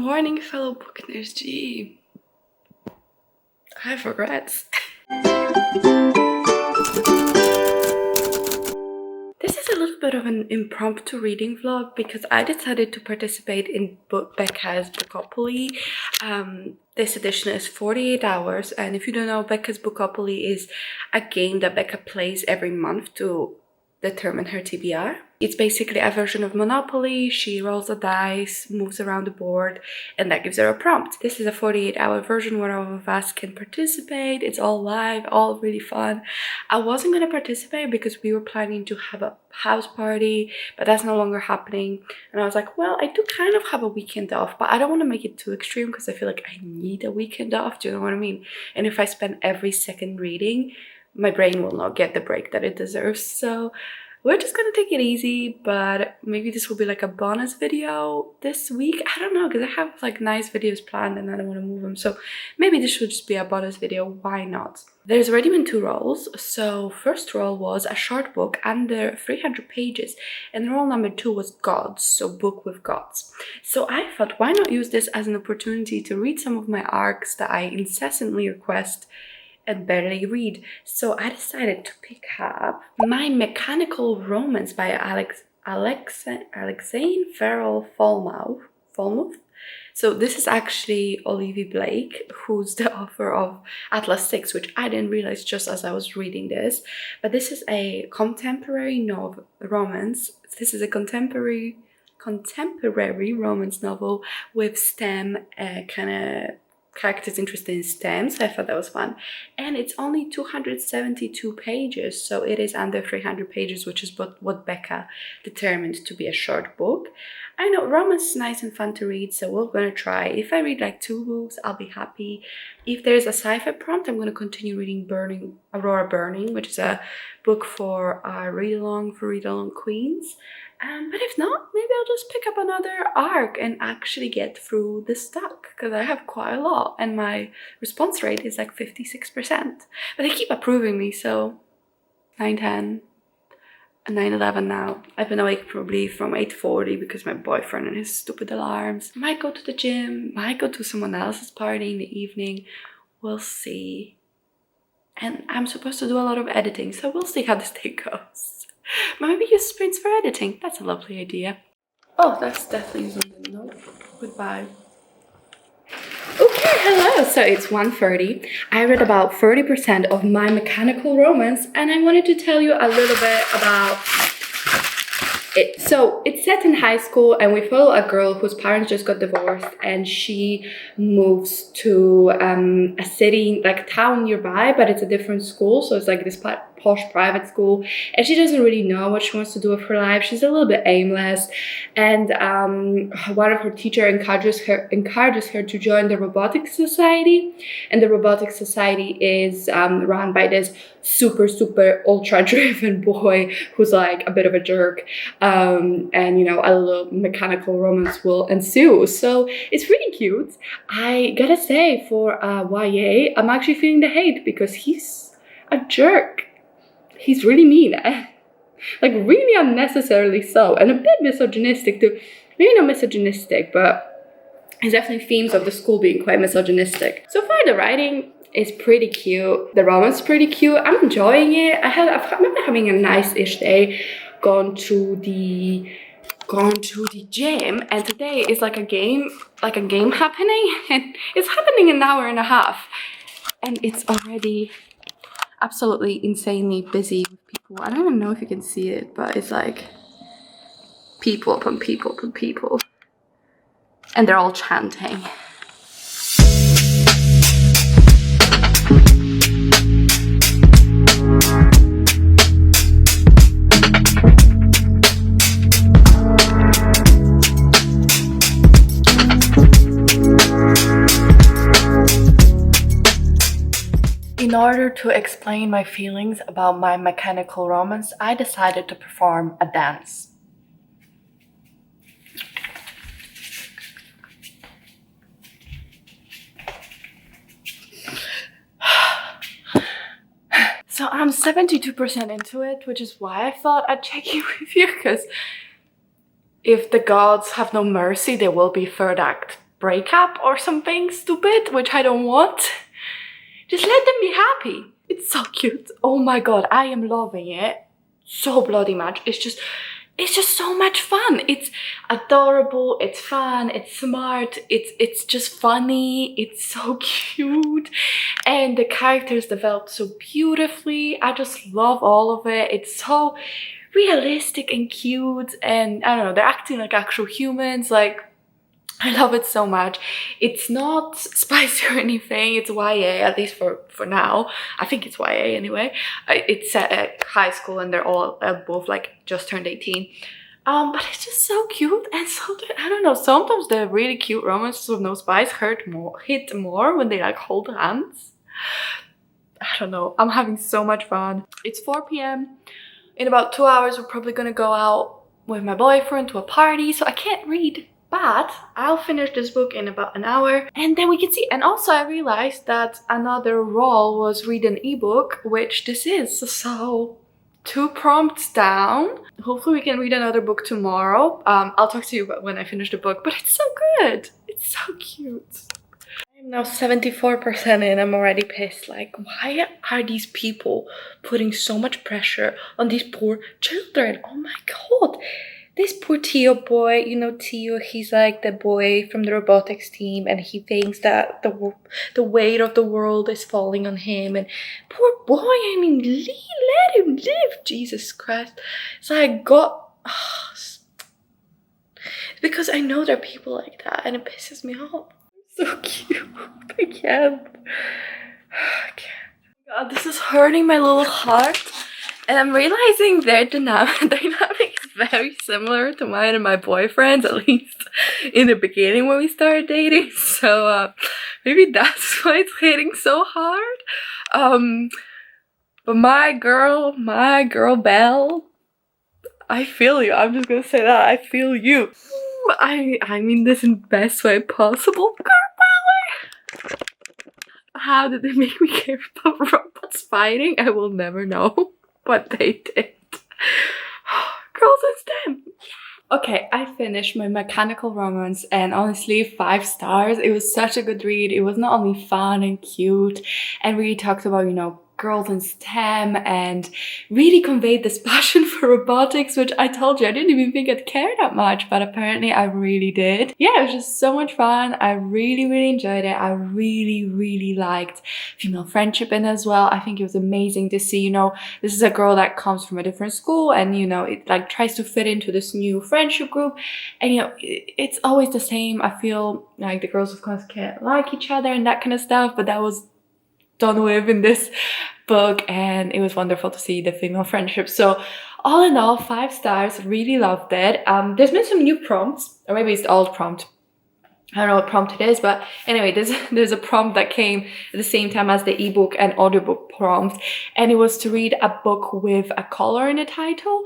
morning, fellow bookners. Gee, I have regrets. This is a little bit of an impromptu reading vlog because I decided to participate in Becca's Bookopoly. This edition is 48 hours, and if you don't know, Becca's Bookopoly is a game that Becca plays every month to determine her TBR. It's basically a version of Monopoly. She rolls a dice, moves around the board, and that gives her a prompt. This is a 48-hour version where all of us can participate. It's all live, all really fun. I wasn't going to participate because we were planning to have a house party, but that's no longer happening. And I was like, well, I do kind of have a weekend off, but I don't want to make it too extreme because I feel like I need a weekend off. Do you know what I mean? And if I spend every second reading, my brain will not get the break that it deserves. So we're just gonna take it easy, but maybe this will be like a bonus video this week. I don't know, because I have like nice videos planned and I don't want to move them. So maybe this should just be a bonus video. Why not? There's already been 2 rolls. So first roll was a short book under 300 pages, and roll number 2 was gods, so book with gods. So I thought, why not use this as an opportunity to read some of my arcs that I incessantly request and barely read. So I decided to pick up My Mechanical Romance by Alexene, Farol, Follmuth. So this is actually Olivia Blake, who's the author of Atlas 6, which I didn't realize just as I was reading this. But this is a contemporary romance. This is a contemporary romance novel with STEM kind of characters interested in STEM, so I thought that was fun. And it's only 272 pages, so it is under 300 pages, which is what Becca determined to be a short book. I know romance is nice and fun to read, so we're gonna try. If I read like 2 books, I'll be happy. If there's a sci-fi prompt, I'm gonna continue reading Aurora Burning, which is a book for read-along queens. But if not, maybe I'll just pick up another arc and actually get through the stack, because I have quite a lot and my response rate is like 56%. But they keep approving me, so 9:10 and 9:11 now. I've been awake probably from 8:40 because my boyfriend and his stupid alarms. Might go to the gym, might go to someone else's party in the evening. We'll see. And I'm supposed to do a lot of editing, so we'll see how this day goes. Maybe use sprints for editing. That's a lovely idea. Oh, that's definitely something. No, goodbye. Okay, hello. So it's 1:30. I read about 30% of My Mechanical Romance, and I wanted to tell you a little bit about it. So it's set in high school, and we follow a girl whose parents just got divorced, and she moves to a city, like a town nearby, but it's a different school. So it's like this posh private school, and she doesn't really know what she wants to do with her life. She's a little bit aimless, and one of her teachers encourages her to join the robotics society, and the robotics society is run by this super ultra driven boy who's like a bit of a jerk, and you know, a little mechanical romance will ensue. So it's really cute. I gotta say, for YA, I'm actually feeling the hate because he's a jerk. He's really mean, like really unnecessarily so, and a bit misogynistic too. Maybe not misogynistic, but there's definitely themes of the school being quite misogynistic. So far, the writing is pretty cute. The romance is pretty cute. I'm enjoying it. I remember having a nice-ish day, gone to the gym, and today is like a game happening, and it's happening in an hour and a half, and it's already absolutely insanely busy with people. I don't even know if you can see it, but it's like people upon people upon people, and they're all chanting. In order to explain my feelings about My Mechanical Romance, I decided to perform a dance. So I'm 72% into it, which is why I thought I'd check in with you, because if the gods have no mercy, there will be third act breakup or something stupid, which I don't want. Just let them be happy. It's so cute. Oh my god, I am loving it so bloody much. It's just so much fun. It's adorable, it's fun, it's smart, it's just funny, it's so cute, and the characters developed so beautifully. I just love all of it. It's so realistic and cute, and I don't know, they're acting like actual humans. Like, I love it so much. It's not spicy or anything. It's YA, at least for now. I think it's YA anyway. It's set at high school and they're all both like just turned 18. But it's just so cute, and so, I don't know, sometimes the really cute romances with no spice hit more when they like hold hands. I don't know, I'm having so much fun. It's 4 p.m. In about 2 hours, we're probably gonna go out with my boyfriend to a party, so I can't read. But I'll finish this book in about an hour and then we can see. And also I realized that another role was read an ebook, which this is. So 2 prompts down. Hopefully we can read another book tomorrow. I'll talk to you when I finish the book, but it's so good. It's so cute. I'm now 74% in. I'm already pissed. Like, why are these people putting so much pressure on these poor children? Oh my god. This poor Tio boy, you know, Tio, he's like the boy from the robotics team, and he thinks that the weight of the world is falling on him. And poor boy, I mean, let him live, Jesus Christ. So I got... because I know there are people like that, and it pisses me off. So cute. I can't. God, this is hurting my little heart. And I'm realizing their dynamic is very similar to mine and my boyfriend's, at least in the beginning when we started dating. So maybe that's why it's hitting so hard. But my girl Belle, I feel you. I'm just gonna say that. I feel you. I mean this in the best way possible. Girl power! How did they make me care about robots fighting? I will never know. What they did. Girls in STEM. Okay, I finished my mechanical romance, and honestly, 5 stars. It was such a good read. It was not only fun and cute and really talked about, you know, girls in STEM and really conveyed this passion for robotics, which I told you I didn't even think I'd care that much, but apparently I really did. Yeah, it was just so much fun. I really enjoyed it. I really liked female friendship in it as well. I think it was amazing to see, you know, this is a girl that comes from a different school, and you know, it like tries to fit into this new friendship group, and you know, it's always the same. I feel like the girls of course can't like each other and that kind of stuff, but that was done with in this book, and it was wonderful to see the female friendship. So all in all, 5 stars. Really loved it. There's been some new prompts, or maybe it's the old prompt. I don't know what prompt it is, but anyway, there's a prompt that came at the same time as the ebook and audiobook prompt, and it was to read a book with a color in the title.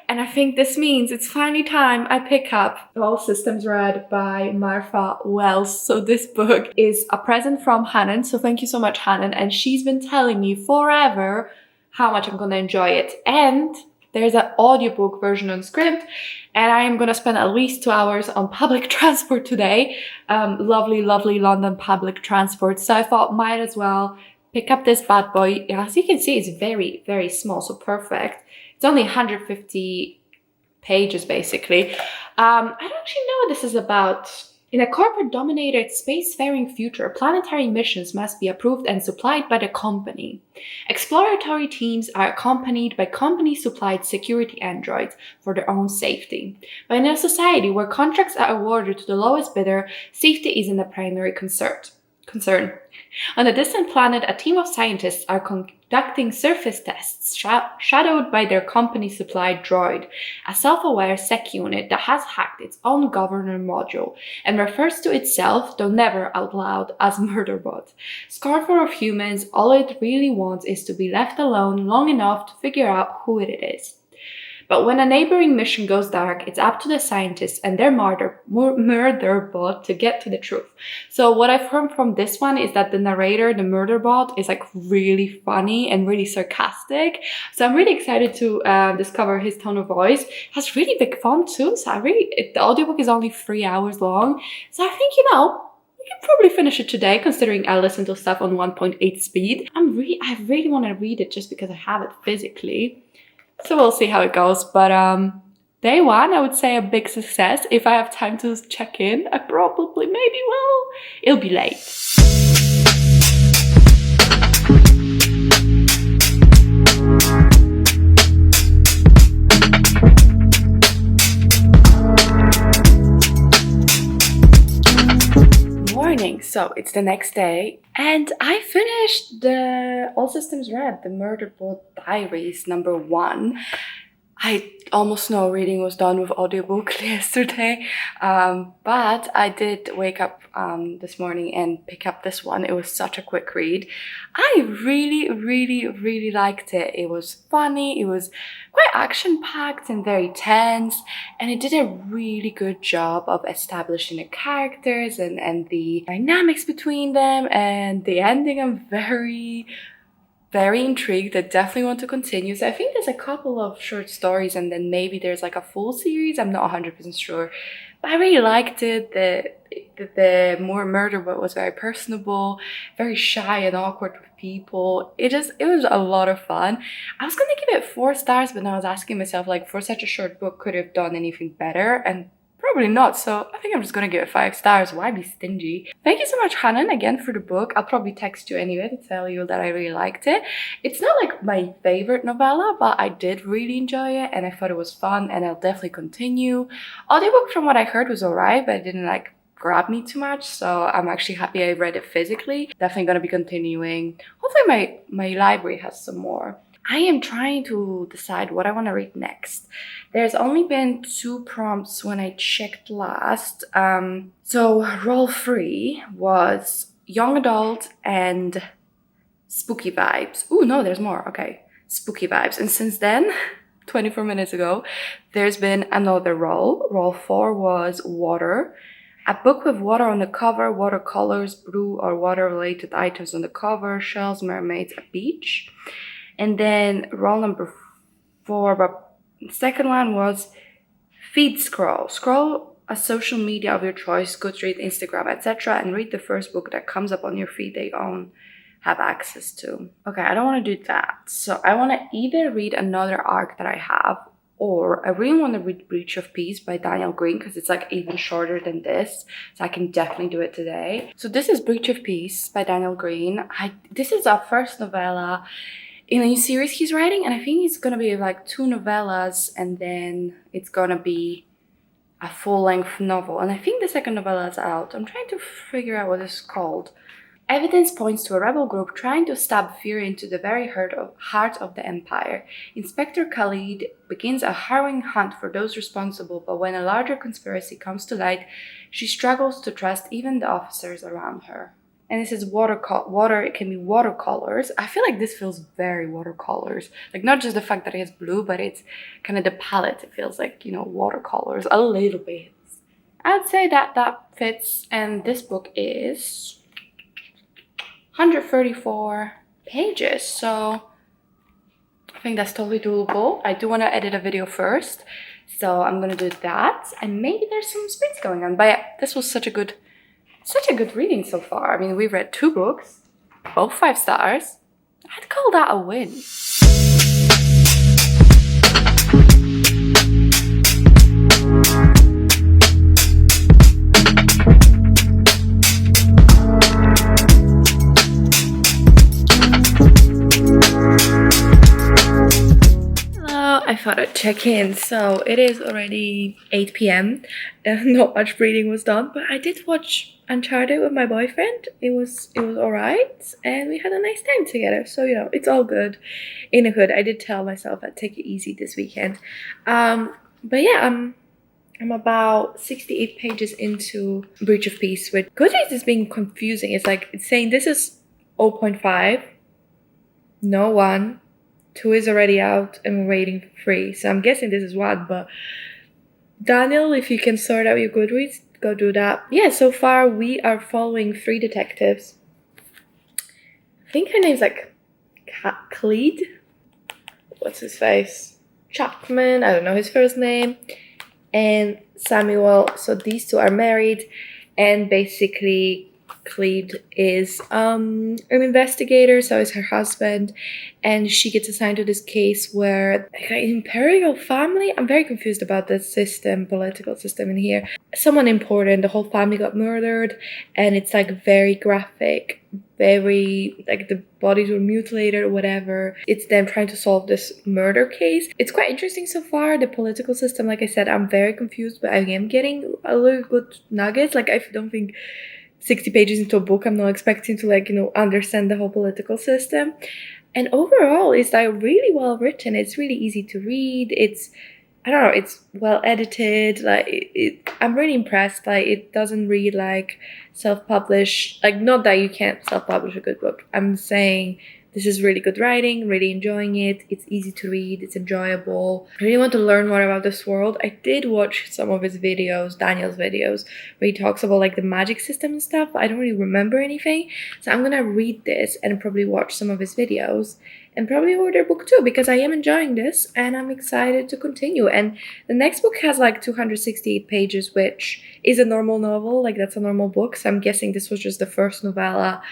And I think this means it's finally time I pick up All Systems Red by Martha Wells. So this book is a present from Hannon, so thank you so much, Hannon, and she's been telling me forever how much I'm gonna enjoy it. And there's an audiobook version on script, and I am gonna spend at least 2 hours on public transport today. Lovely London public transport. So I thought might as well pick up this bad boy. As you can see, it's very small, so perfect. It's only 150 pages basically. I don't actually know what this is about. In a corporate-dominated spacefaring future, planetary missions must be approved and supplied by the company. Exploratory teams are accompanied by company-supplied security androids for their own safety. But in a society where contracts are awarded to the lowest bidder, safety isn't a primary concern. On a distant planet, a team of scientists are conducting surface tests shadowed by their company-supplied droid, a self-aware sec unit that has hacked its own governor module and refers to itself, though never out loud, as Murderbot. Scornful of humans, all it really wants is to be left alone long enough to figure out who it is. But when a neighboring mission goes dark, it's up to the scientists and their Murderbot to get to the truth. So what I've heard from this one is that the narrator, the Murderbot, is like really funny and really sarcastic. So I'm really excited to discover his tone of voice. It has really big font too. So the audiobook is only 3 hours long. So I think, you know, we can probably finish it today, considering I listen to stuff on 1.8 speed. I really want to read it just because I have it physically. So we'll see how it goes. But day one, I would say a big success. If I have time to check in, I probably maybe will. It'll be late. So it's the next day and I finished the All Systems Red, the Murderbot Diaries #1. I almost know reading was done with audiobook yesterday, but I did wake up this morning and pick up this one. It was such a quick read. I really liked it. It was funny, it was quite action-packed and very tense, and it did a really good job of establishing the characters and the dynamics between them, and the ending I'm very intrigued. I definitely want to continue. So I think there's a couple of short stories and then maybe there's like a full series. I'm not 100% sure. But I really liked it. The more Murderbot was very personable, very shy and awkward with people. It was a lot of fun. I was gonna give it 4 stars, but now I was asking myself, like, for such a short book, could have done anything better? And probably not, so I think I'm just gonna give it 5 stars. Why be stingy? Thank you so much, Hanan, again for the book. I'll probably text you anyway to tell you that I really liked it. It's not like my favorite novella, but I did really enjoy it and I thought it was fun and I'll definitely continue. Audiobook, from what I heard, was alright, but it didn't like grab me too much, so I'm actually happy I read it physically. Definitely gonna be continuing. Hopefully my library has some more. I am trying to decide what I want to read next. There's only been 2 prompts when I checked last. So role 3 was young adult and spooky vibes. Oh no, there's more. Okay, spooky vibes. And since then, 24 minutes ago, there's been another role. Role 4 was water. A book with water on the cover, watercolors, blue or water-related items on the cover, shells, mermaids, a beach. And then role number 4, but the second one was feed scroll. Scroll a social media of your choice, Goodreads, Instagram, etc. and read the first book that comes up on your feed they have access to. Okay, I don't want to do that. So I want to either read another arc that I have, or I really want to read Breach of Peace by Daniel Greene because it's like even shorter than this. So I can definitely do it today. So this is Breach of Peace by Daniel Greene. This is our first novella in a new series he's writing, and I think it's gonna be like 2 novellas and then it's gonna be a full-length novel, and I think the second novella is out. I'm trying to figure out what it's called. Evidence points to a rebel group trying to stab fear into the very heart of the empire. Inspector Khalid begins a harrowing hunt for those responsible, but when a larger conspiracy comes to light, she struggles to trust even the officers around her. And this is water, it can be watercolors. I feel like this feels very watercolors. Like, not just the fact that it has blue, but it's kind of the palette. It feels like, you know, watercolors a little bit. I'd say that fits. And this book is 134 pages. So I think that's totally doable. I do want to edit a video first, so I'm going to do that. And maybe there's some sprints going on. But yeah, this was such a good reading so far. I mean, we've read 2 books, both 5 stars. I'd call that a win. I thought I'd check in. So it is already 8 p.m. Not much reading was done, but I did watch Uncharted with my boyfriend. It was alright, and we had a nice time together. So, you know, it's all good in a hood. I did tell myself I'd take it easy this weekend. But yeah, I'm about 68 pages into Breach of Peace. With Goodreads is being confusing. It's like it's saying this is 0.5, no 1. 2 is already out and we're waiting for 3. So I'm guessing this is 1, but Daniel, if you can sort out your Goodreads, go do that. Yeah, so far we are following 3 detectives. I think her name's like Khalid. What's his face? Chapman, I don't know his first name. And Samuel. So these 2 are married, and basically Cleve is an investigator, so is her husband, and she gets assigned to this case where like, an imperial family. I'm very confused about the system, political system in here. Someone important, the whole family got murdered, and it's like very graphic, very like the bodies were mutilated or whatever. It's them trying to solve this murder case. It's quite interesting so far. The political system, like I said, I'm very confused, but I am getting a little good nuggets. Like I don't think 60 pages into a book I'm not expecting to like, you know, understand the whole political system. And overall it's like really well written. It's really easy to read. It's, I don't know, it's well edited. Like I'm really impressed. Like it doesn't read like self-published. Like not that you can't self-publish a good book. I'm saying this is really good writing, really enjoying it. It's easy to read, it's enjoyable. I really want to learn more about this world. I did watch some of his videos, Daniel's videos, where he talks about like the magic system and stuff, but I don't really remember anything. So I'm gonna read this and probably watch some of his videos and probably order book 2 because I am enjoying this and I'm excited to continue. And the next book has like 268 pages, which is a normal novel, like that's a normal book. So I'm guessing this was just the first novella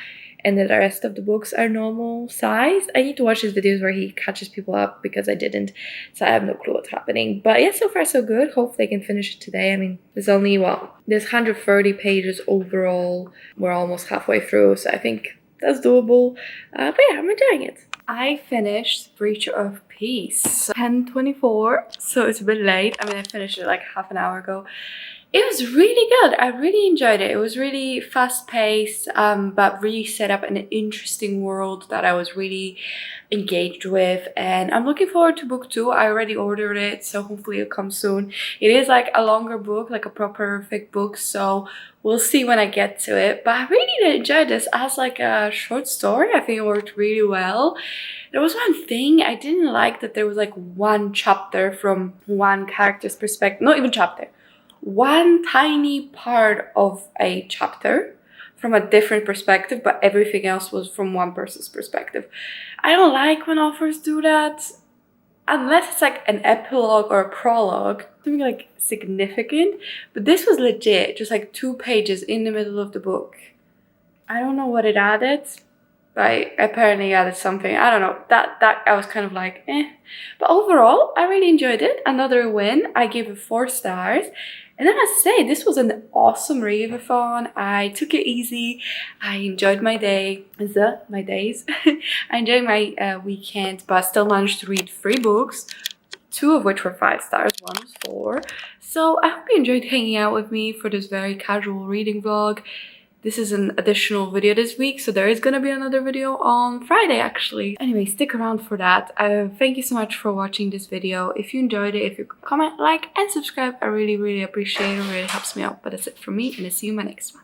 and then the rest of the books are normal size. I need to watch his videos where he catches people up because I didn't, so I have no clue what's happening. But yeah, so far so good. Hopefully I can finish it today. I mean, there's only, well, there's 130 pages overall. We're almost halfway through, so I think that's doable. But yeah, I'm enjoying it. I finished Breach of Peace, 10:24, so it's a bit late. I mean, I finished it like half an hour ago. It was really good. I really enjoyed it. It was really fast-paced, but really set up an interesting world that I was really engaged with. And I'm looking forward to book 2. I already ordered it, so hopefully it'll come soon. It is like a longer book, like a proper thick book, so we'll see when I get to it. But I really enjoyed this as like a short story. I think it worked really well. There was one thing I didn't like, that there was like one chapter from one character's perspective. Not even chapter. One tiny part of a chapter from a different perspective, but everything else was from one person's perspective. I don't like when authors do that, unless it's like an epilogue or a prologue, something like significant. But this was legit, just like 2 pages in the middle of the book. I don't know what it added, but apparently added something. I don't know. That I was kind of like, eh. But overall, I really enjoyed it. Another win. I gave it 4 stars. And I must say, this was an awesome readathon. I took it easy. I enjoyed my day. My days. I enjoyed my weekend, but I still managed to read 3 books. 2 of which were 5 stars, 1 was 4. So I hope you enjoyed hanging out with me for this very casual reading vlog. This is an additional video this week, so there is going to be another video on Friday actually. Anyway, stick around for that. Thank you so much for watching this video. If you enjoyed it, if you could comment, like, and subscribe, I really appreciate it. It really helps me out. But that's it from me, and I'll see you in my next one.